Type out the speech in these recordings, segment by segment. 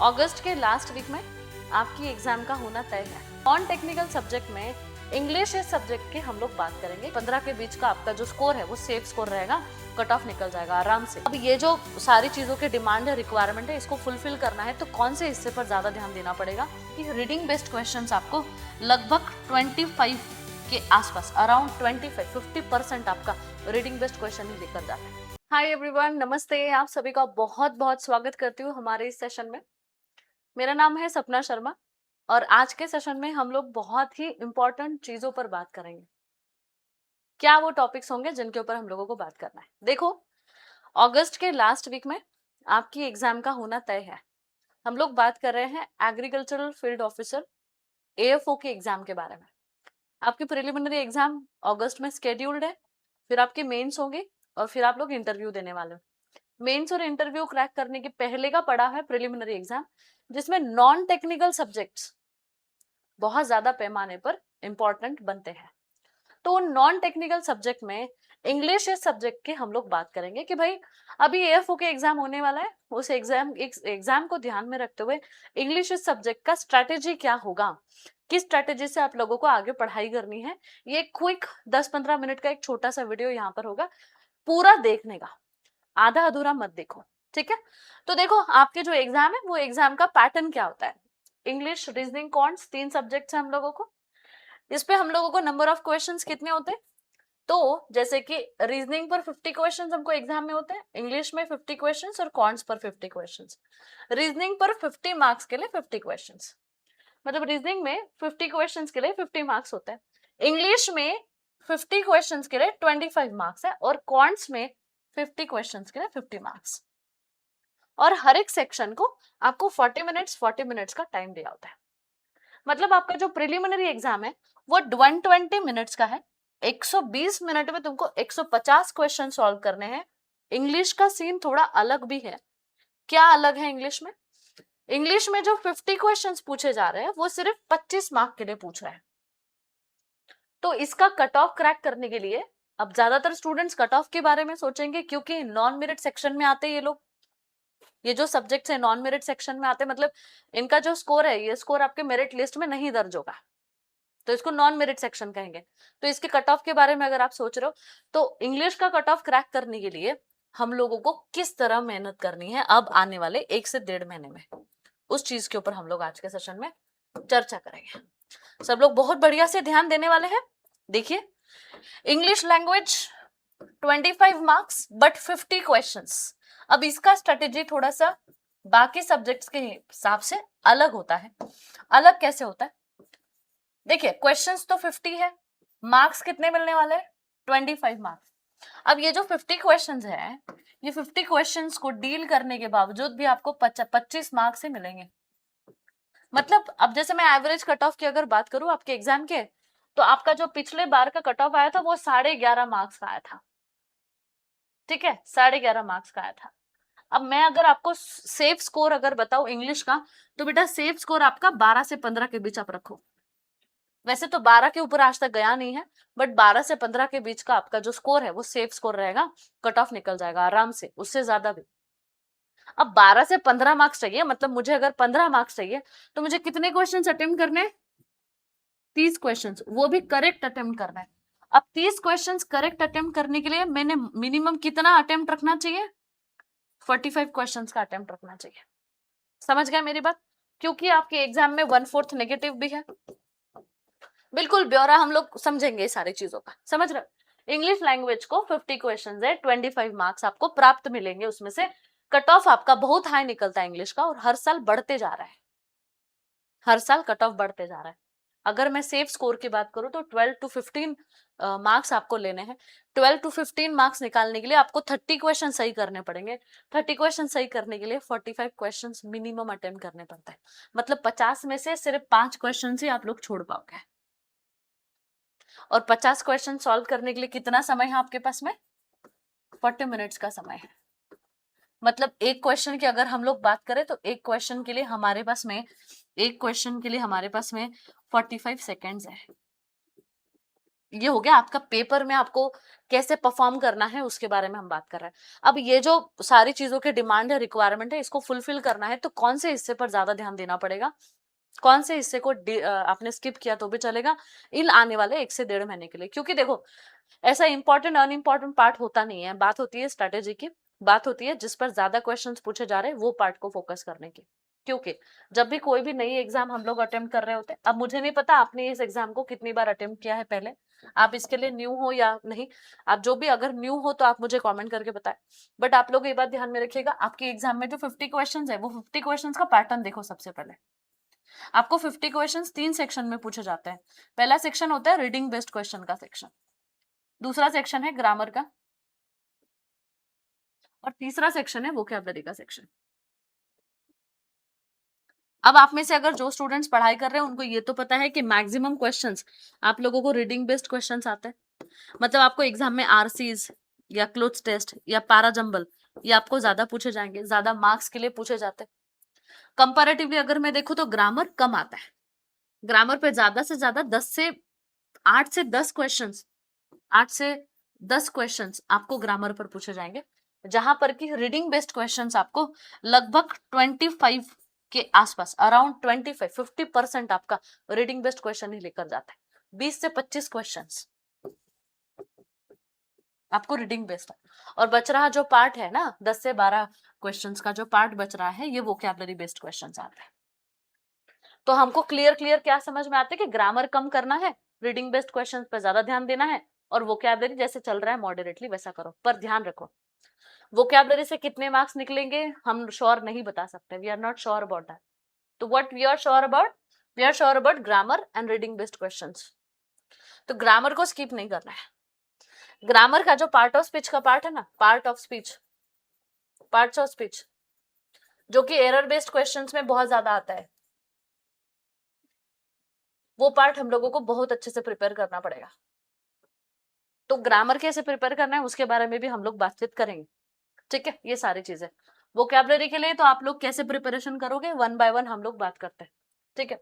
अगस्त के last week में आपकी एग्जाम का होना तय है। नॉन टेक्निकल सब्जेक्ट में इंग्लिश इस सब्जेक्ट की हम लोग बात करेंगे। 15 के बीच का आपका जो स्कोर है वो सेफ स्कोर रहेगा, कट ऑफ निकल जाएगा आराम से। अब ये जो सारी चीजों की डिमांड है, रिक्वायरमेंट है, इसको फुलफिल करना है तो कौन से हिस्से पर ज्यादा ध्यान देना पड़ेगा कि रीडिंग बेस्ड क्वेश्चंस आपको लगभग 25 के आसपास, अराउंड 50% आपका रीडिंग बेस्ड क्वेश्चन ही लेकर जाता है। हाय एवरीवन, नमस्ते। आप सभी का बहुत बहुत स्वागत करती हूँ हमारे इस सेशन में। मेरा नाम है सपना शर्मा और आज के सेशन में हम लोग बहुत ही इंपॉर्टेंट चीजों पर बात करेंगे। क्या वो टॉपिक्स होंगे जिनके ऊपर हम लोगों को बात करना है? देखो, अगस्त के लास्ट वीक में आपकी एग्जाम का होना तय है। हम लोग बात कर रहे हैं एग्रीकल्चरल फील्ड ऑफिसर AFO के एग्जाम के बारे में। आपकी प्रिलिमिनरी एग्जाम अगस्त में स्केड्यूल्ड है, फिर आपके मेंस होंगे और फिर आप लोग इंटरव्यू देने वाले हो। मेंस और इंटरव्यू क्रैक करने के पहले का पड़ा है प्रिलिमिनरी एग्जाम, जिसमें नॉन टेक्निकल सब्जेक्ट्स बहुत ज्यादा पैमाने पर इंपॉर्टेंट बनते हैं। तो नॉन टेक्निकल सब्जेक्ट में इंग्लिश इस सब्जेक्ट की हम लोग बात करेंगे कि भाई अभी AFO के एग्जाम होने वाला है, उस एग्जाम को ध्यान में रखते हुए इंग्लिश इस सब्जेक्ट का स्ट्रैटेजी क्या होगा, किस स्ट्रैटेजी से आप लोगों को आगे पढ़ाई करनी है। ये क्विक 10-15 मिनट का एक छोटा सा वीडियो यहाँ पर होगा, पूरा देखने का, आधा अधूरा मत देखो, ठीक है? तो देखो, आपके जो एग्जाम है वो एग्जाम का पैटर्न क्या होता है। इंग्लिश, रीजनिंग, कॉन्ट्स, 3 सब्जेक्ट्स हैं हम लोगों को। इस पे हम लोगों को नंबर ऑफ क्वेश्चंस कितने होते हैं? तो जैसे कि रीजनिंग पर 50 क्वेश्चंस हमको एग्जाम में होते हैं, इंग्लिश में 50 क्वेश्चंस और कॉन्ट्स पर 50 क्वेश्चंस। रीजनिंग पर 50 मार्क्स के लिए 50 क्वेश्चंस, मतलब रीजनिंग में 50 क्वेश्चंस के लिए 50 मार्क्स होते हैं। इंग्लिश में 50 क्वेश्चंस के लिए 25 मार्क्स है और कॉन्ट्स में 50 क्वेश्चंस के लिए 50 मार्क्स। और हर एक सेक्शन को आपको 40 मिनट्स का टाइम दिया होता है। मतलब आपका जो प्रिलिमिनरी एग्जाम है वो 120 मिनट्स का है। 120 मिनट में तुमको 150 क्वेश्चन सॉल्व करने हैं। इंग्लिश का सीन थोड़ा अलग भी है। क्या अलग है इंग्लिश में? इंग्लिश में जो 50 क्वेश्चंस पूछे जा रहे हैं वो सिर्फ 25 मार्क के लिए पूछ रहे हैं। तो इसका कट ऑफ क्रैक करने के लिए अब ज्यादातर स्टूडेंट्स कट ऑफ के बारे में सोचेंगे, क्योंकि नॉन मेरिट सेक्शन में आते हैं ये लोग। ये जो सब्जेक्ट्स है नॉन मेरिट सेक्शन में आते हैं, मतलब इनका जो स्कोर है ये स्कोर आपके मेरिट लिस्ट में नहीं दर्ज होगा, तो इसको नॉन मेरिट सेक्शन कहेंगे। तो इसके कट ऑफ के बारे में अगर आप सोच रहे हो तो इंग्लिश का कट ऑफ क्रैक करने के लिए हम लोगों को किस तरह मेहनत करनी है अब आने वाले 1 से 1.5 महीने में, उस चीज के ऊपर हम लोग आज के सेशन में चर्चा करेंगे। सब लोग बहुत बढ़िया से ध्यान देने वाले हैं। देखिए, English language 25 marks but 50 questions. अब इसका स्ट्रेटेजी थोड़ा सा बाकी सब्जेक्ट्स के हिसाब से अलग होता है। अलग कैसे होता है? देखिए, क्वेश्चंस तो 50 है, मार्क्स कितने मिलने वाले हैं? 25 मार्क्स। अब ये जो 50 क्वेश्चंस है, ये 50 क्वेश्चंस को डील करने के बावजूद भी आपको 25 मार्क्स ही मिलेंगे। मतलब अब जैसे मैं एवरेज कट ऑफ की अगर बात करूं आपके एग्जाम के, तो आपका जो पिछले बार का कट ऑफ आया था वो 11.5 मार्क्स का आया था, ठीक है? 11.5 मार्क्स का आया था। अब मैं अगर आपको सेफ स्कोर अगर बताऊं इंग्लिश का, तो बेटा सेफ स्कोर आपका 12 से 15 के बीच आप रखो। वैसे तो 12 के ऊपर आज तक गया नहीं है, बट 12 से 15 के बीच का आपका जो स्कोर है वो सेफ स्कोर रहेगा, कट ऑफ निकल जाएगा आराम से, उससे ज्यादा भी। अब 12 से 15 मार्क्स चाहिए, मतलब मुझे अगर 15 मार्क्स चाहिए तो मुझे कितने क्वेश्चंस अटेम्प्ट करने हैं? 30 क्वेश्चंस, वो भी करेक्ट अटेम्प्ट करना है। अब 30 क्वेश्चंस करेक्ट अटेम्प्ट करने के लिए मैंने मिनिमम कितना अटेम्प्ट रखना चाहिए? 45 क्वेश्चंस का अटेम्प्ट रखना चाहिए। समझ गए मेरी बात? क्योंकि आपके एग्जाम में 1/4 नेगेटिव भी है। बिल्कुल ब्यौरा हम लोग समझेंगे सारी चीजों का, समझ रहे? इंग्लिश लैंग्वेज को 50 क्वेश्चंस है, 25 मार्क्स आपको प्राप्त मिलेंगे। उसमें से कट ऑफ आपका बहुत हाई निकलता है इंग्लिश का, और हर साल बढ़ते जा रहा है, हर साल कट ऑफ बढ़ते जा रहा है। अगर मैं सेफ स्कोर की बात करूं तो 12 to 15 मार्क्स आपको लेने हैं। 12 to 15 मार्क्स निकालने के लिए आपको 30 क्वेश्चन सही करने पड़ेंगे। 30 क्वेश्चन सही करने के लिए 45 क्वेश्चन मिनिमम अटेम्प्ट करने पड़ता है। मतलब 50 में से सिर्फ 5 क्वेश्चन ही आप लोग छोड़ पाओगे। और 50 क्वेश्चन सॉल्व करने के लिए कितना समय है आपके पास में? 40 मिनट्स का समय है। मतलब एक क्वेश्चन की अगर हम लोग बात करें तो एक क्वेश्चन के लिए हमारे पास में 45 सेकेंड्स है। ये हो गया आपका पेपर में आपको कैसे परफॉर्म करना है उसके बारे में हम बात कर रहे हैं। अब ये जो सारी चीजों के डिमांड है, रिक्वायरमेंट है, इसको फुलफिल करना है तो कौन से हिस्से पर ज्यादा ध्यान देना पड़ेगा, कौन से हिस्से को आपने स्किप किया तो भी चलेगा इन आने वाले 1 से 1.5 महीने के लिए। क्योंकि देखो ऐसा इंपॉर्टेंट अनइम्पॉर्टेंट पार्ट होता नहीं है, बात होती है स्ट्रेटेजी की, बात होती है जिस पर ज्यादा क्वेश्चंस पूछे जा रहे हैं वो पार्ट को फोकस करने की। क्योंकि जब भी कोई भी नई एग्जाम हम लोग अटेम्प्ट कर रहे होते हैं, अब मुझे नहीं पता आपने इस एग्जाम को कितनी बार अटेम्प्ट किया है पहले, आप इसके लिए न्यू हो या नहीं, आप जो भी अगर न्यू हो तो आप मुझे कमेंट करके बताएं। बट आप लोग ये बात ध्यान में रखिएगा, आपके एग्जाम में जो 50 क्वेश्चन है वो 50 क्वेश्चन का पैटर्न देखो। सबसे पहले आपको 50 क्वेश्चंस 3 सेक्शन में पूछे जाते हैं। पहला सेक्शन होता है रीडिंग बेस्ड क्वेश्चन का सेक्शन, दूसरा सेक्शन है ग्रामर का, और तीसरा सेक्शन है वोकैबुलरी का सेक्शन। अब आप में से अगर जो स्टूडेंट्स पढ़ाई कर रहे हैं उनको ये तो पता है कि मैक्सिमम क्वेश्चंस आप लोगों को रीडिंग बेस्ड क्वेश्चंस आते हैं। मतलब आपको एग्जाम में आरसीज या क्लोथ्स टेस्ट या पैराजंबल ये आपको ज्यादा पूछे जाएंगे, ज्यादा मार्क्स के लिए पूछे जाते हैं। कंपैरेटिवली अगर मैं देखूं तो ग्रामर कम आता है। ग्रामर पे ज्यादा से ज्यादा 8 से 10 क्वेश्चंस 8 से 10 क्वेश्चंस आपको ग्रामर पर पूछे जाएंगे, जहां पर कि रीडिंग बेस्ड क्वेश्चंस आपको लगभग 25 के आसपास, अराउंड 50% आपका रीडिंग बेस्ड क्वेश्चन ही लेकर जाता है। 20 से 25 क्वेश्चंस आपको रीडिंग बेस्ड है, और बच रहा जो पार्ट है ना 10 से 12 क्वेश्चंस का जो पार्ट बच रहा है ये वोकैबुलरी बेस्ड क्वेश्चंस आते हैं। तो हमको क्लियर क्या समझ में आता है कि ग्रामर कम करना है, रीडिंग बेस्ड क्वेश्चंस पर ज्यादा ध्यान देना है, और वोकैबुलरी जैसे चल रहा है मॉडरेटली वैसा करो। पर ध्यान रखो वोकैबुलरी से कितने मार्क्स निकलेंगे हम श्योर नहीं बता सकते, we are not sure about that. तो what we are sure about, we are sure about grammar and reading based questions. तो ग्रामर को स्किप नहीं करना है। ग्रामर का जो पार्ट ऑफ स्पीच का पार्ट है ना, पार्ट्स ऑफ स्पीच जो कि एरर बेस्ड क्वेश्चंस में बहुत ज्यादा आता है, वो पार्ट हम लोगों को बहुत अच्छे से प्रिपेयर करना पड़ेगा। तो ग्रामर कैसे प्रिपेयर करना है उसके बारे में भी हम लोग बातचीत करेंगे, ठीक है। ये सारी चीजें वोकैबुलरी के लिए तो आप लोग कैसे प्रिपरेशन करोगे 1 बाय 1 हम लोग बात करते हैं, ठीक है।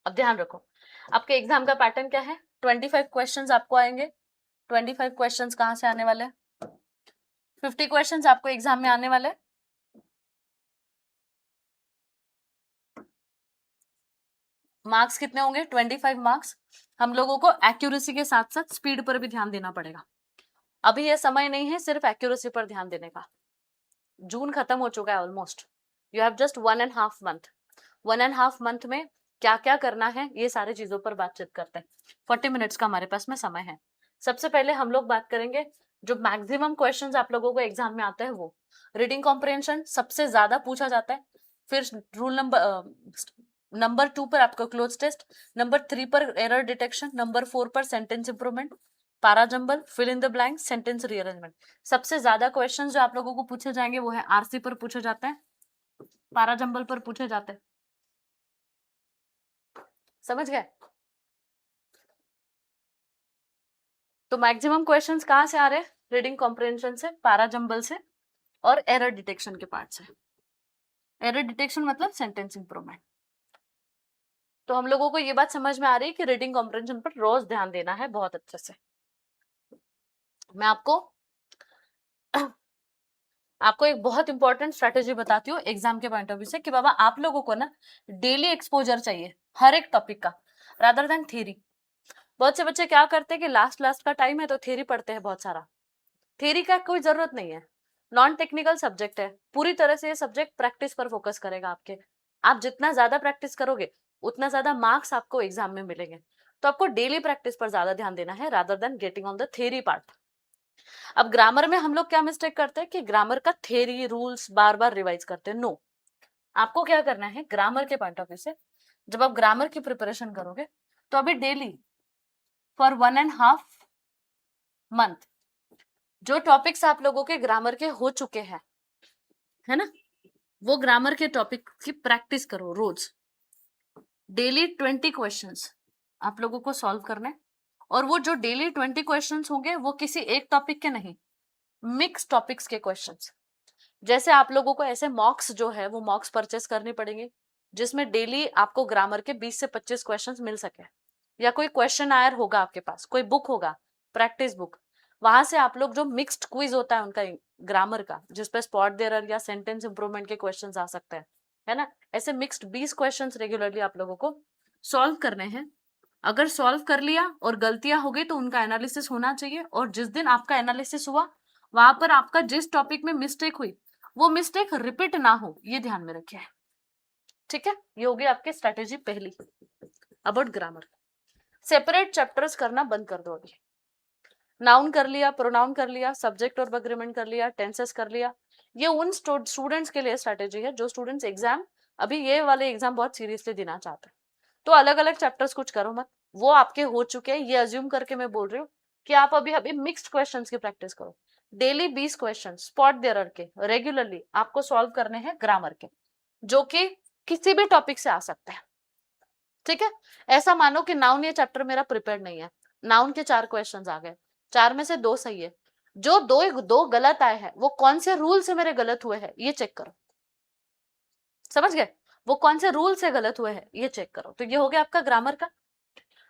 अब ध्यान रखो आपके एग्जाम का पैटर्न क्या है। 25 क्वेश्चंस आपको आएंगे। 25 क्वेश्चंस कहाँ से आने वाले हैं? 50 क्वेश्चंस आपको एग्जाम में आने वाले हैं। मार्क्स कितने होंगे? 25 मार्क्स। हम लोगों को एक्यूरेसी के साथ साथ स्पीड पर भी ध्यान देना पड़ेगा। अभी ये समय नहीं है सिर्फ एक्यूरेसी पर ध्यान देने का। जून खत्म हो चुका है almost, you have just 1.5 month. 1.5 month में क्या क्या करना है ये सारी चीजों पर बातचीत करते हैं। 40 मिनट्स का हमारे पास में समय है। सबसे पहले हम लोग बात करेंगे जो मैक्सिमम क्वेश्चंस आप लोगों को एग्जाम में आते हैं वो रीडिंग कॉम्प्रिहेंशन सबसे ज्यादा पूछा जाता है। फिर रूल नंबर 2 पर आपका क्लोज टेस्ट, नंबर 3 पर एरर डिटेक्शन, नंबर 4 पर sentence improvement, parajumble, fill in the blank, sentence rearrangement. सबसे ज्यादा क्वेश्चंस जो आप लोगों को पूछे जाएंगे वो है आरसी पर पूछे जाते हैं, पैराजंबल पर पूछे जाते हैं। समझ गए? तो मैक्सिमम क्वेश्चंस कहाँ से आ रहे हैं? रीडिंग कॉम्प्रिहेंशन से, पैराजंबल से, और एरर डिटेक्शन के पार्ट से। एरर डिटेक्शन मतलब सेंटेंस इंप्रूवमेंट। तो हम लोगों को ये बात समझ में आ रही है कि रीडिंग कॉम्प्रिहेंशन पर रोज ध्यान देना है बहुत अच्छे से। मैं आपको एक बहुत इंपॉर्टेंट स्ट्रेटेजी बताती हूँ एग्जाम के पॉइंट ऑफ व्यू से कि बाबा आप लोगों को ना डेली एक्सपोजर चाहिए हर एक टॉपिक का, रादर देन थ्योरी। बहुत से बच्चे क्या करते हैं कि लास्ट का टाइम है तो थ्योरी पढ़ते हैं बहुत सारा। थ्योरी का कोई जरूरत नहीं है, नॉन टेक्निकल सब्जेक्ट है, पूरी तरह से ये सब्जेक्ट प्रैक्टिस पर फोकस करेगा आपके। आप जितना ज्यादा प्रैक्टिस करोगे उतना ज्यादा मार्क्स आपको एग्जाम में मिलेंगे। तो आपको डेली प्रैक्टिस पर ज्यादा ध्यान देना है rather than getting on the theory part. अब ग्रामर में हम लोग क्या मिस्टेक करते हैं कि ग्रामर का थ्योरी रूल्स बार बार रिवाइज करते हैं। नो, आपको क्या करना है ग्रामर के पॉइंट ऑफ व्यू से, जब आप ग्रामर की प्रिपरेशन करोगे तो अभी डेली फॉर 1.5 मंथ जो टॉपिक्स आप लोगों के ग्रामर के हो चुके हैं, है ना, वो ग्रामर के टॉपिक की प्रैक्टिस करो रोज। डेली 20 क्वेश्चंस आप लोगों को सॉल्व करना है, और वो जो डेली 20 क्वेश्चंस होंगे वो किसी एक टॉपिक के नहीं, मिक्स टॉपिक्स के क्वेश्चंस। जैसे आप लोगों को ऐसे मॉक्स जो है वो मॉक्स परचेस करने पड़ेंगे जिसमें डेली आपको ग्रामर के 20 से 25 क्वेश्चंस मिल सके। या कोई क्वेश्चन आयर होगा आपके पास, कोई बुक होगा, प्रैक्टिस बुक, वहां से आप लोग जो मिक्स्ड क्विज होता है उनका ग्रामर का, जिसपे स्पॉट देयर या सेंटेंस इंप्रूवमेंट के क्वेश्चंस आ सकते हैं, है ना, ऐसे मिक्स्ड 20 क्वेश्चंस रेगुलरली आप लोगों को सॉल्व करने हैं। अगर सॉल्व कर लिया और गलतियां हो गई तो उनका एनालिसिस होना चाहिए, और जिस दिन आपका एनालिसिस हुआ वहां पर आपका जिस टॉपिक में मिस्टेक हुई वो मिस्टेक रिपीट ना हो, ये ध्यान में रखिए। ठीक है, ये होगी आपकी स्ट्रेटेजी पहली अबाउट ग्रामर। सेपरेट चैप्टर्स करना बंद कर दो अभी। नाउन कर लिया, प्रोनाउन कर लिया, सब्जेक्ट और अग्रीमेंट कर लिया, टेंसेस कर लिया। ये उन स्टूडेंट्स के लिए स्ट्रेटेजी है जो स्टूडेंट्स एग्जाम, अभी ये वाले एग्जाम बहुत सीरियसली देना चाहते हैं, तो अलग अलग चैप्टर्स कुछ करो मत, वो आपके हो चुके हैं, ये अज्यूम करके मैं बोल रही हूँ कि आप अभी अभी मिक्स्ड क्वेश्चंस की प्रैक्टिस करो। डेली 20 क्वेश्चन स्पॉट देयर के रेगुलरली आपको सॉल्व करने हैं ग्रामर के, जो कि किसी भी टॉपिक से आ सकते हैं। ठीक है, ऐसा मानो कि नाउन ये चैप्टर मेरा प्रिपेयर नहीं है, नाउन के 4 क्वेश्चंस आ गए, 4 में से 2 सही है, जो दो गलत आए हैं वो कौन से रूल से मेरे गलत हुए हैं ये चेक करो। समझ गए, वो कौन से रूल से गलत हुए हैं ये चेक करो। तो ये हो गया आपका ग्रामर का।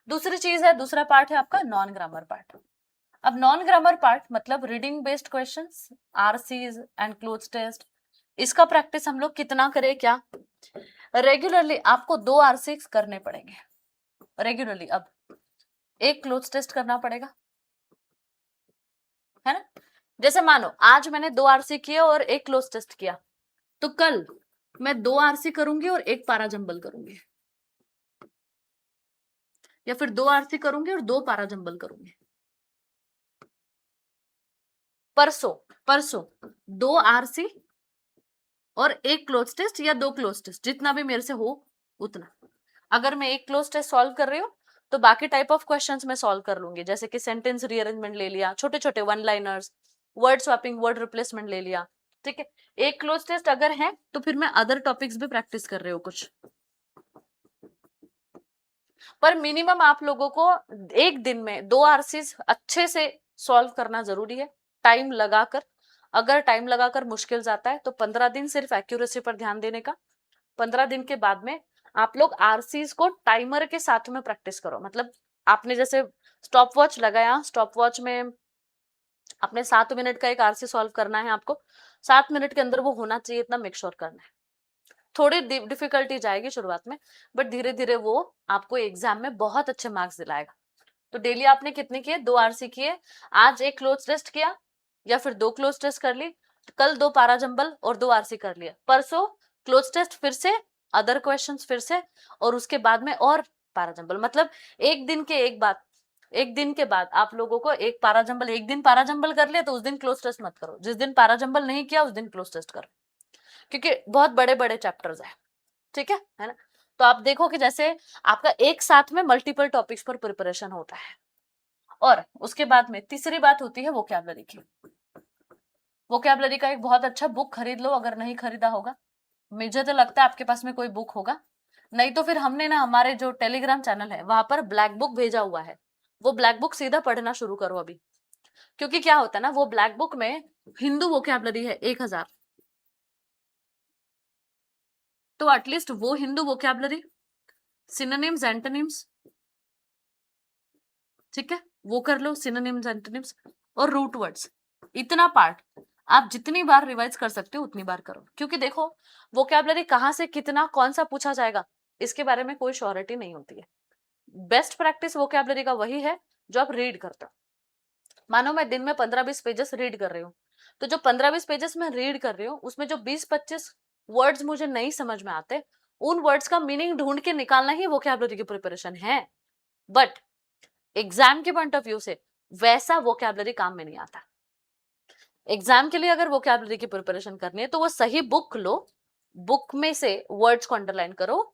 दूसरी चीज है, दूसरा पार्ट है आपका नॉन ग्रामर पार्ट। अब नॉन ग्रामर पार्ट मतलब reading based questions, RCs and cloze test, इसका प्रैक्टिस हम लोग कितना करें, क्या रेगुलरली आपको 2 आरसीज करने पड़ेंगे रेगुलरली। अब एक क्लोज टेस्ट करना पड़ेगा, है ना, जैसे मानो आज मैंने 2 आरसी किए और एक क्लोज टेस्ट किया, तो कल मैं 2 आरसी करूंगी और एक पारा जंबल करूंगी, या फिर 2 आरसी करूंगी और 2 पारा जंबल करूंगी। परसों परसों 2 आरसी और एक क्लोज टेस्ट या 2 क्लोज टेस्ट, जितना भी मेरे से हो उतना। अगर मैं एक क्लोज टेस्ट सॉल्व कर रही हूँ तो बाकी टाइप ऑफ क्वेश्चंस मैं सॉल्व कर लूंगी, जैसे कि सेंटेंस रीअरेंजमेंट ले लिया, छोटे छोटे one liners, word swapping, word replacement ले लिया। ठीक है, एक क्लोज टेस्ट अगर है तो फिर मैं अदर टॉपिक्स भी प्रैक्टिस कर रही हूँ कुछ, पर मिनिमम आप लोगों को एक दिन में 2 आरसीज अच्छे से सॉल्व करना जरूरी है, टाइम लगाकर। अगर टाइम लगाकर मुश्किल जाता है तो 15 दिन सिर्फ एक्यूरेसी पर ध्यान देने का, 15 दिन के बाद में आप लोग आरसीज को टाइमर के साथ में प्रैक्टिस करो। मतलब आपने जैसे स्टॉप वॉच लगाया, स्टॉप वॉच में अपने 7 मिनट का एक आरसी सॉल्व करना है, आपको 7 मिनट के अंदर वो होना चाहिए, इतना मेक श्योर करना है। थोड़ी डिफिकल्टी जाएगी शुरुआत में, बट धीरे धीरे वो आपको एग्जाम में बहुत अच्छे मार्क्स दिलाएगा। तो डेली आपने कितने किए, 2 आरसी किए, आज एक क्लोज टेस्ट किया या फिर 2 क्लोज टेस्ट कर ली, कल 2 पारा जंबल और 2 आरसी कर लिया, परसों क्लोज टेस्ट फिर से, अदर क्वेश्चंस फिर से, और उसके बाद में और पारा जंबल। मतलब एक दिन के एक दिन के बाद आप लोगों को एक पारा जंबल, एक दिन पारा जंबल कर लिया तो उस दिन क्लोज टेस्ट मत करो, जिस दिन पारा जंबल नहीं किया उस दिन क्लोज टेस्ट करो, क्योंकि बहुत बड़े बड़े चैप्टर्स है। ठीक है ना, तो आप देखो कि जैसे आपका एक साथ में मल्टीपल टॉपिक्स पर प्रिपरेशन होता है। और उसके बाद में तीसरी बात होती है वोकैबुलरी की। वोकैबुलरी का एक बहुत अच्छा बुक खरीद लो, अगर नहीं खरीदा होगा, मुझे तो लगता है आपके पास में कोई बुक होगा, नहीं तो फिर हमने ना हमारे जो टेलीग्राम चैनल है वहां पर ब्लैक बुक भेजा हुआ है, वो ब्लैक बुक सीधा पढ़ना शुरू करो अभी। क्योंकि क्या होता है ना, वो ब्लैक बुक में हिंदू वोकैबुलरी है 1000, तो एटलीस्ट वो हिंदू वोकैबुलरी, सिनोनिम्स, एंटोनिम्स, ठीक है, वो कर लो, सिनोनिम्स, एंटोनिम्स और रूट वर्ड्स। इतना पार्ट आप जितनी बार रिवाइज कर सकते हो उतनी बार करो, क्योंकि देखो वोकैबुलरी कहाँ से कितना कौन सा पूछा जाएगा इसके बारे में कोई श्योरिटी नहीं होती है। बेस्ट प्रैक्टिस वोकैबुलरी का वही है जो आप रीड करते हो। मानो मैं दिन में 15-20 पेजेस रीड कर रही हूँ, तो जो 15-20 पेजेस मैं रीड कर रही हूँ उसमें जो 20-25 वर्ड्स मुझे नहीं समझ में आते, उन वर्ड्स का मीनिंग ढूंढ के निकालना ही वोकैबुलरी की प्रिपरेशन है। बट एग्जाम के पॉइंट ऑफ व्यू से वैसा वोकैबुलरी काम में नहीं आता। एग्जाम के लिए अगर वोकैबुलरी की प्रिपरेशन करनी है तो वो सही बुक लो, बुक में से वर्ड्स को अंडरलाइन करो,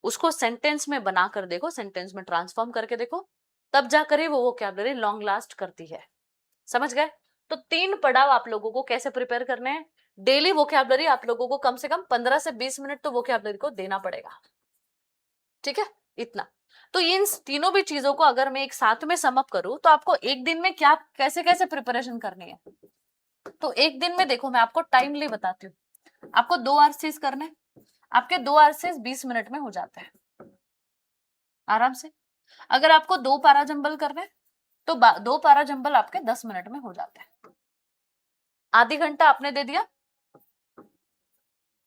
उसको सेंटेंस में बनाकर देखो, सेंटेंस में ट्रांसफॉर्म करके देखो, तब जाकर ही वो वोकैबुलरी लॉन्ग लास्ट करती है। समझ गए? तो 3 पड़ाव आप लोगों को कैसे प्रिपेयर करने हैं। डेली वोकैबुलरी आप लोगों को कम से कम 15 से 20 मिनट तो वोकैबुलरी को देना पड़ेगा। ठीक है, इतना। तो इन तीनों भी चीजों को अगर मैं एक साथ में समअप करूं तो आपको एक दिन में क्या कैसे कैसे प्रिपरेशन करनी है, तो एक दिन में देखो मैं आपको टाइमली बताती हूँ। आपको 2 आरसीज करने, आपके 2 आरसीज 20 मिनट में हो जाते हैं आराम से। अगर आपको 2 पैरा जंबल करने तो 2 पैरा जंबल आपके 10 मिनट में हो जाते हैं। आधी घंटा आपने दे दिया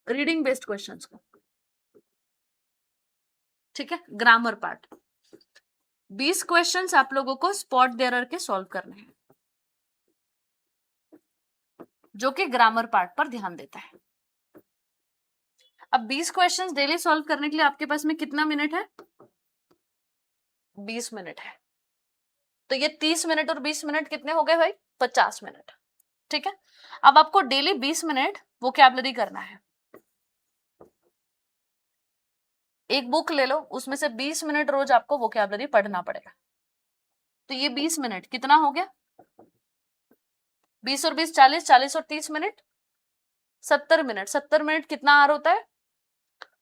रीडिंग बेस्ड क्वेश्चंस को, ठीक है। ग्रामर पार्ट 20 क्वेश्चंस आप लोगों को स्पॉट देरर के सॉल्व करने हैं, जो कि ग्रामर पार्ट पर ध्यान देता है। अब 20 क्वेश्चंस डेली सॉल्व करने के लिए आपके पास में कितना मिनट है? 20 मिनट है। तो ये 30 मिनट और 20 मिनट कितने हो गए भाई? 50 मिनट, ठीक है। अब आपको डेली 20 मिनट वोकैबुलरी करना है। एक बुक ले लो, उसमें से 20 मिनट रोज आपको वोकैबुलरी पढ़ना पड़ेगा। तो ये 20 मिनट कितना हो गया? 20 और 20 40, 40 और 30 मिनट 70 मिनट। 70 मिनट कितना आवर होता है?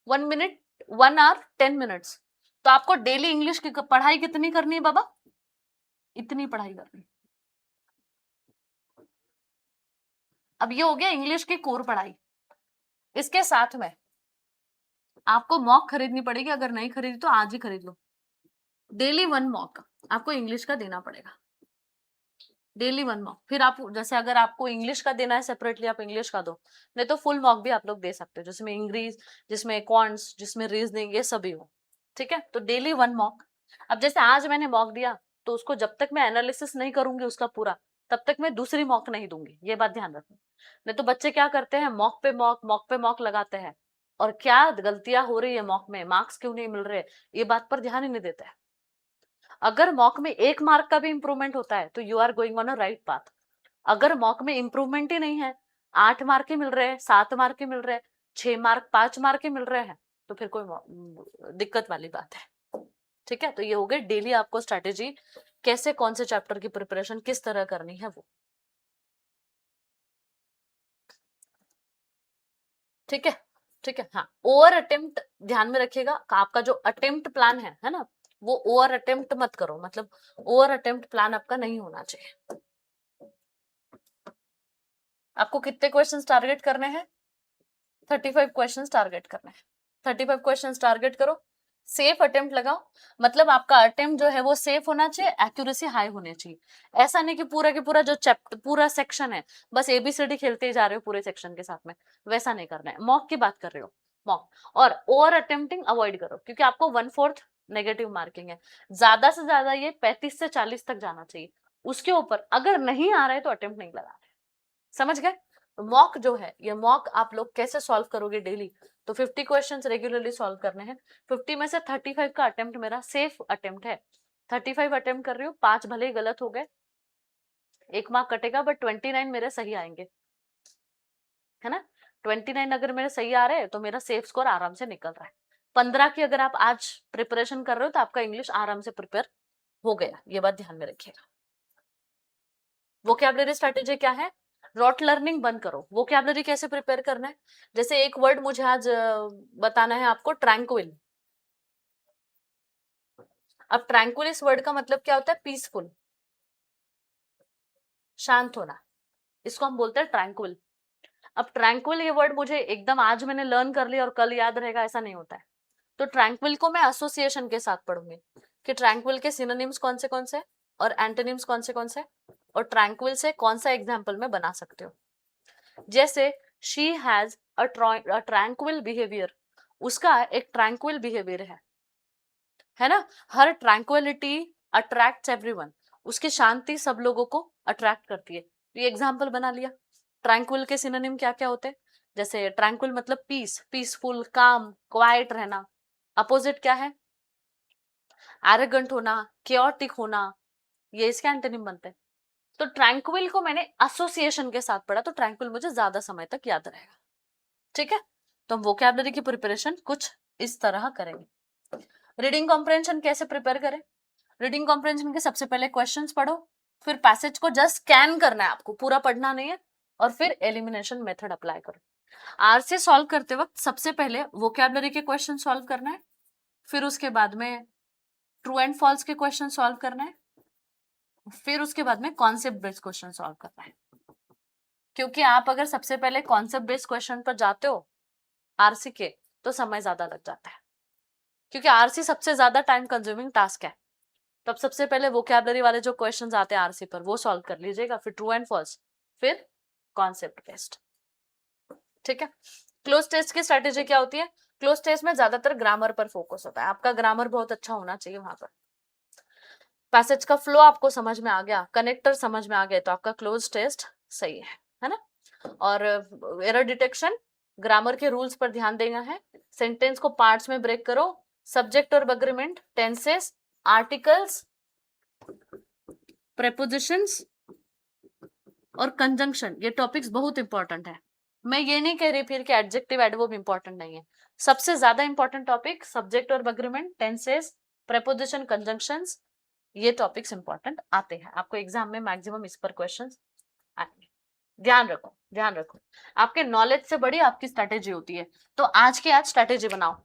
1 मिनट 1 आवर 10 मिनट्स। तो आपको डेली इंग्लिश की पढ़ाई कितनी करनी है बाबा? इतनी पढ़ाई करनी है। अब ये हो गया इंग्लिश की कोर पढ़ाई। इसके साथ में आपको मॉक खरीदनी पड़ेगी, अगर नहीं खरीदी तो आज ही खरीद लो। डेली 1 मॉक आपको इंग्लिश का देना पड़ेगा, डेली 1 मॉक। फिर आप जैसे अगर आपको इंग्लिश का देना है सेपरेटली, आप इंग्लिश का दो, नहीं तो फुल मॉक भी आप लोग दे सकते हो, जिसमें इंग्लिश, जिसमें क्वांट्स, जिसमें रीजनिंग, ये सभी हो, ठीक है। तो डेली 1 मॉक। अब जैसे आज मैंने मॉक दिया तो उसको जब तक मैं एनालिसिस नहीं करूंगी उसका पूरा, तब तक मैं दूसरी मॉक नहीं दूंगी, ये बात ध्यान रखना। नहीं तो बच्चे क्या करते हैं, मॉक पे मॉक लगाते हैं, और क्या गलतियां हो रही है मॉक में, मार्क्स क्यों नहीं मिल रहे, ये बात पर ध्यान ही नहीं देते हैं। अगर मॉक में 1 मार्क का भी इंप्रूवमेंट होता है तो you are going on a right path. अगर मॉक में इंप्रूवमेंट ही नहीं है, 8 मार्क ही मिल रहे हैं, 7 मार्क ही मिल रहे हैं, 6 मार्क 5 मार्क ही मिल रहे हैं, तो फिर कोई दिक्कत वाली बात है, ठीक है। तो ये हो गए डेली आपको स्ट्रेटेजी, कैसे कौन से चैप्टर की प्रिपरेशन किस तरह करनी है वो, ठीक है, ठीक है। हाँ, ओवर अटेम्प्ट ध्यान में रखिएगा, आपका जो अटेम्प्ट प्लान है ना, वो ओवर अटेम्प्ट मत करो, मतलब ओवर अटेम्प्ट प्लान आपका नहीं होना चाहिए। आपको कितने क्वेश्चंस टारगेट करने हैं? 35 क्वेश्चंस टारगेट करने हैं। 35 क्वेश्चंस टारगेट करो, सेफ अटेम्प्ट लगाओ, मतलब आपका अटेम्प्ट जो है वो सेफ होना चाहिए, एक्यूरेसी हाई होनी चाहिए। ऐसा नहीं कि पूरा के पूरा जो चैप्टर पूरा सेक्शन है बस एबीसीडी खेलते ही जा रहे हो पूरे सेक्शन के साथ में, वैसा नहीं करना है। मॉक की बात कर रहे हो, मॉक। और ओवर अटेम्प्टिंग अवॉइड करो, क्योंकि आपको 1/4 नेगेटिव मार्किंग है, ज्यादा से ज्यादा ये 35 से 40 तक जाना चाहिए। उसके ऊपर अगर नहीं आ रहा है तो अटेम्प्ट नहीं लगा रहे, समझ गए। मॉक जो है, ये मॉक आप लोग कैसे सॉल्व करोगे डेली? तो 50 क्वेश्चंस रेगुलरली सॉल्व करने हैं। 50 में से 35 का अटेम्प्ट मेरा सेफ अटेम्प्ट है। 35 अटेम्प्ट कर रही हूँ, 5 भले ही गलत हो गए, 1 मार्क कटेगा, बट 29 मेरे सही आएंगे, है ना। 29 अगर मेरे सही आ रहे हैं तो मेरा सेफ स्कोर आराम से निकल रहा है। 15 की अगर आप आज प्रिपरेशन कर रहे हो तो आपका इंग्लिश आराम से प्रिपेयर हो गया, ये बात ध्यान में रखिएगा। वोकैबुलरी स्ट्रेटेजी क्या है? रॉट लर्निंग बंद करो। वोकैबुलरी कैसे प्रिपेयर करना है? जैसे एक वर्ड मुझे आज बताना है आपको, ट्रैंक्विल। अब ट्रैंक्विल इस वर्ड का मतलब क्या होता है? पीसफुल, शांत होना, इसको हम बोलते हैं ट्रैंक्विल। अब ट्रैंक्विल ये वर्ड मुझे एकदम आज मैंने लर्न कर लिया और कल याद रहेगा, ऐसा नहीं होता है। तो ट्रैंक्विल को मैं एसोसिएशन के साथ पढ़ूंगी कि ट्रैंक्विल के सिनोनिम्स कौन से और एंटोनिम्स कौन से, और ट्रैंक्विल से कौन सा एग्जाम्पल में बना सकते हो। जैसे she has a tranquil behaviour, उसका एक ट्रैंक्विल बिहेवियर है ना। हर ट्रैंक्विलिटी अट्रैक्ट्स एवरीवन, उसकी शांति सब लोगों को अट्रैक्ट करती है। तो ये एग्जाम्पल बना लिया। ट्रैंक्विल के सिनोनिम क्या क्या होते हैं? जैसे ट्रैंक्विल मतलब पीस, पीसफुल, काम, क्वाइट रहना। अपोजिट क्या है? एरोगेंट होना, क्योटिक होना, ये इसके एंटोनिम बनते हैं। तो ट्रैंक्विल को मैंने एसोसिएशन के साथ पढ़ा, तो ट्रैंक्विल मुझे ज्यादा समय तक याद रहेगा, ठीक है। तो हम वोकैबुलरी की प्रिपरेशन कुछ इस तरह करेंगे। रीडिंग कॉम्प्रहेंशन कैसे प्रिपेयर करें? रीडिंग कॉम्प्रहेंशन के सबसे पहले क्वेश्चंस पढ़ो, फिर पैसेज को जस्ट स्कैन करना है, आपको पूरा पढ़ना नहीं है, और फिर एलिमिनेशन मेथड अप्लाई करो। आरसी सॉल्व करते वक्त सबसे पहले वोकैबुलरी के क्वेश्चन सॉल्व करना है, फिर उसके बाद में ट्रू एंड फॉल्स के क्वेश्चन सॉल्व करना है, फिर उसके बाद में कॉन्सेप्ट बेस्ड क्वेश्चन सॉल्व करना है। क्योंकि आप अगर सबसे पहले कॉन्सेप्ट बेस्ड क्वेश्चन पर जाते हो आरसी के, तो समय ज्यादा लग जाता है, क्योंकि आरसी सबसे ज्यादा टाइम कंज्यूमिंग टास्क है। तब सबसे पहले वोकैबुलरी वाले जो क्वेश्चंस आते हैं आरसी पर वो सॉल्व कर लीजिएगा, फिर ट्रू एंड फॉल्स, फिर कॉन्सेप्ट टेस्ट। ठीक है। क्लोज टेस्ट की स्ट्रेटेजी क्या होती है? क्लोज टेस्ट में ज्यादातर ग्रामर पर फोकस होता है, आपका ग्रामर बहुत अच्छा होना चाहिए वहां पर। पैसेज का फ्लो आपको समझ में आ गया, कनेक्टर समझ में आ गए, तो आपका क्लोज टेस्ट सही है ना। और एरर डिटेक्शन, ग्रामर के रूल्स पर ध्यान देना है, सेंटेंस को पार्ट्स में ब्रेक करो, सब्जेक्ट और अग्रीमेंट, टेंसेस, आर्टिकल्स, प्रेपोजिशंस और कंजंक्शन, ये टॉपिक्स बहुत इंपॉर्टेंट है। मैं ये नहीं कह रही फिर कि एडजेक्टिव एडवर्ब इंपॉर्टेंट नहीं है, सबसे ज्यादा इंपॉर्टेंट टॉपिक सब्जेक्ट और अग्रीमेंट, टेंसेस, प्रेपोजिशन, कंजंक्शंस, ये टॉपिक्स इंपॉर्टेंट आते हैं आपको एग्जाम में, मैक्सिमम इस पर क्वेश्चंस आएंगे। ध्यान रखो, ध्यान रखो, आपके नॉलेज से बड़ी आपकी स्ट्रैटेजी होती है। तो आज के आज स्ट्रैटेजी बनाओ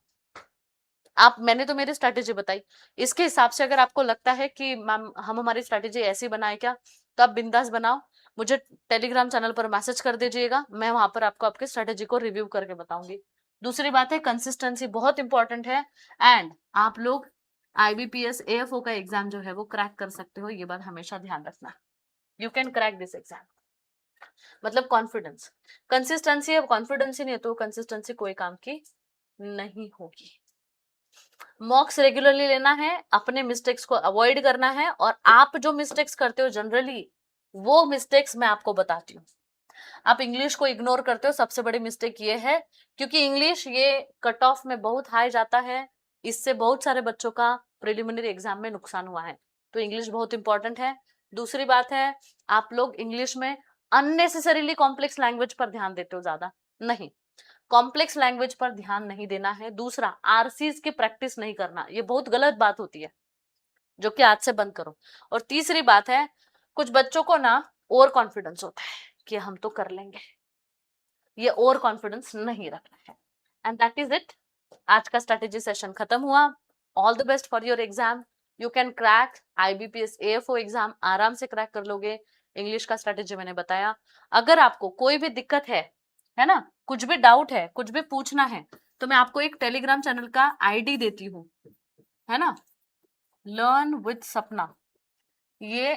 आप, मैंने तो मेरी स्ट्रैटेजी बताई, इसके हिसाब से अगर आपको लगता है कि मैम हम हमारी स्ट्रैटेजी ऐसी बनाए क्या, तो आप बिंदास बनाओ, मुझे टेलीग्राम चैनल पर मैसेज कर दीजिएगा, मैं वहां पर आपको आपकी स्ट्रैटेजी को रिव्यू करके बताऊंगी। दूसरी बात है कंसिस्टेंसी बहुत इंपॉर्टेंट है, एंड आप लोग IBPS AFO का एग्जाम जो है वो क्रैक कर सकते हो, ये बात हमेशा ध्यान रखना, you can crack this exam. मतलब कॉन्फिडेंस, कंसिस्टेंसी, अब कॉन्फिडेंस ही नहीं है तो कंसिस्टेंसी कोई काम की नहीं होगी। मॉक्स रेगुलरली लेना है, अपने मिस्टेक्स को अवॉइड करना है, और आप जो मिस्टेक्स करते हो जनरली वो मिस्टेक्स मैं आपको बताती हूँ। आप इंग्लिश को इग्नोर करते हो, सबसे बड़ी मिस्टेक ये है, क्योंकि इंग्लिश ये कट ऑफ में बहुत हाई जाता है, इससे बहुत सारे बच्चों का प्रिलिमिनरी एग्जाम में नुकसान हुआ है, तो इंग्लिश बहुत इंपॉर्टेंट है। दूसरी बात है, आप लोग इंग्लिश में अननेसेसरीली कॉम्प्लेक्स लैंग्वेज पर ध्यान देते हो, ज्यादा नहीं, कॉम्प्लेक्स लैंग्वेज पर ध्यान नहीं देना है। दूसरा, आरसीज की प्रैक्टिस नहीं करना, ये बहुत गलत बात होती है, जो कि आज से बंद करो। और तीसरी बात है, कुछ बच्चों को ना ओवर कॉन्फिडेंस होता है कि हम तो कर लेंगे, ये ओवर कॉन्फिडेंस नहीं रखना है। एंड दैट इज इट, आज का स्ट्रेटेजी सेशन खत्म हुआ। All the best for your exam, you can crack IBPS AFO exam, आराम से क्रैक कर लोगे। इंग्लिश का स्ट्रेटेजी मैंने बताया, अगर आपको कोई भी दिक्कत है ना, कुछ भी डाउट है, कुछ भी पूछना है, तो मैं आपको एक टेलीग्राम चैनल का ID देती हूँ, है ना, लर्न विद सपना, ये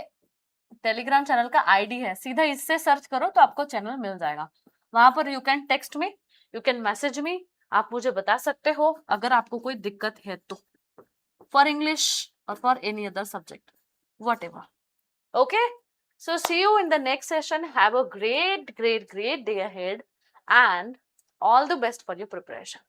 टेलीग्राम चैनल का ID है, सीधा इससे सर्च करो तो आपको चैनल मिल जाएगा। वहां पर you can text me, you can message me, आप मुझे बता सकते हो अगर आपको कोई दिक्कत है तो, फॉर इंग्लिश और for any other subject, whatever. Okay, so see you in the next session. Have a great day ahead, and all the best for your preparation.